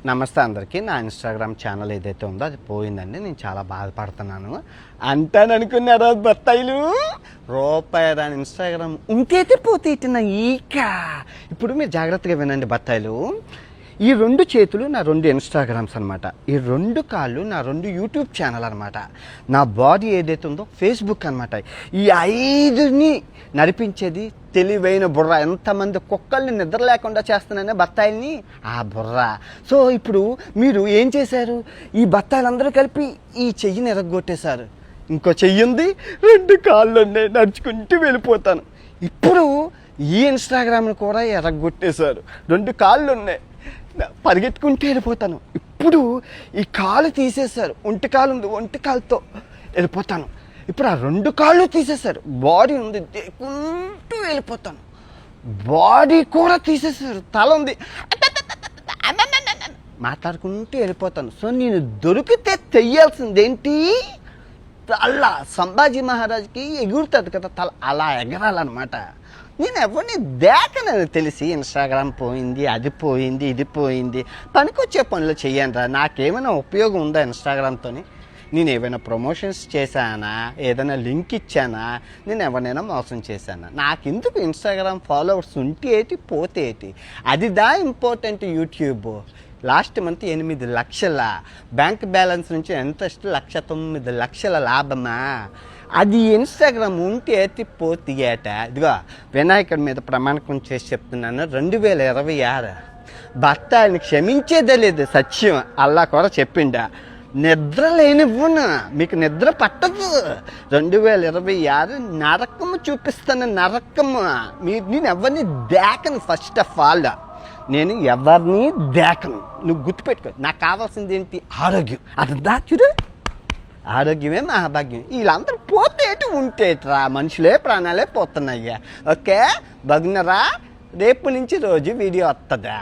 నమస్తే అందరికీ. నా ఇన్స్టాగ్రామ్ ఛానల్ ఏదైతే ఉందో అది పోయిందండి. నేను చాలా బాధపడుతున్నాను. అంటాననుకున్నారా బత్తాయిలు? రూపాయి రాని ఇన్స్టాగ్రామ్ ఉంటేతే పోతే ఇట్టిన ఈక. ఇప్పుడు మీరు జాగ్రత్తగా వినండి బత్తాయిలు. ఈ 2 చేతులు నా 2 ఇన్స్టాగ్రామ్స్ అనమాట. ఈ 2 కాళ్ళు నా 2 యూట్యూబ్ ఛానల్ అనమాట. నా బాడీ ఏదైతే ఉందో ఫేస్బుక్ అనమాట. ఈ 5ని నడిపించేది తెలివైన బుర్ర. ఎంతమంది కుక్కల్ని నిద్ర లేకుండా చేస్తున్నానే బత్తాయిల్ని, ఆ బుర్ర. సో ఇప్పుడు మీరు ఏం చేశారు? ఈ బత్తాయిలందరూ కలిపి ఈ చెయ్యిని ఎరగొట్టేశారు. ఇంకో చెయ్యి ఉంది, 2 కాళ్ళు ఉన్నాయి, నడుచుకుంటూ వెళ్ళిపోతాను. ఇప్పుడు ఈ ఇన్స్టాగ్రామ్ని కూడా ఎరగొట్టేశారు. 2 కాళ్ళు ఉన్నాయి, పరిగెత్తుకుంటూ వెళ్ళిపోతాను. ఇప్పుడు ఈ కాలు తీసేశారు, ఒంటి కాలు ఉంది, ఒంటి కాలుతో వెళ్ళిపోతాను. ఇప్పుడు ఆ 2 కాళ్ళు తీసేశారు, బాడీ ఉంది, దేకుంటూ వెళ్ళిపోతాను. బాడీ కూడా తీసేశారు, తల ఉంది, మాట్లాడుకుంటూ వెళ్ళిపోతాను. సో నేను దొరికితే తెయ్యాల్సింది ఏంటి? తల. సంభాజీ మహారాజ్కి ఎగురుతుంది కదా తల, అలా ఎగరాలన్నమాట. నేను ఎవరిని దేకనని తెలిసి ఇన్స్టాగ్రామ్ పోయింది, అది పోయింది, ఇది పోయింది. పనికొచ్చే పనులు చెయ్యండి. నాకేమైనా ఉపయోగం ఉందా ఇన్స్టాగ్రామ్తో? నేను ఏమైనా ప్రమోషన్స్ చేశానా? ఏదైనా లింక్ ఇచ్చానా? నేను ఎవరినైనా మోసం చేశానా? నాకెందుకు ఇన్స్టాగ్రామ్ ఫాలోవర్స్ ఉంటే ఏంటి, పోతే ఏంటి? అది ఇంపార్టెంట్. యూట్యూబ్ లాస్ట్ మంత్ 8 లక్షల బ్యాంక్ బ్యాలెన్స్ నుంచి ఎంత 1,09,00,000 లాభమా? అది ఇన్స్టాగ్రామ్ ఉంటే పోతే ఏట. ఇదిగో వినాయకుడి మీద ప్రమాణకం చేసి చెప్తున్నాను, 2026 భర్త ఆయన్ని క్షమించేదే లేదు. సత్యం అల్లా కూడా చెప్పిండా. నిద్ర లేనివ్వను, మీకు నిద్ర పట్టదు. 2026 నరకము చూపిస్తాను, నరకము. నేను ఎవరిని దేకను. ఫస్ట్ ఆఫ్ ఆల్ నేను ఎవరిని దేకను. నువ్వు గుర్తుపెట్టుకో. నాకు కావాల్సింది ఏంటి? ఆరోగ్యం. అది చూడు, ఆరోగ్యమే మహాభాగ్యం. వీళ్ళందరూ పోతేటి ఉంటేట్రా, మనుషులే ప్రాణాలే పోతున్నాయ్యా. ఓకే బగ్నరా, రేపు నుంచి రోజు వీడియో వస్తుందా?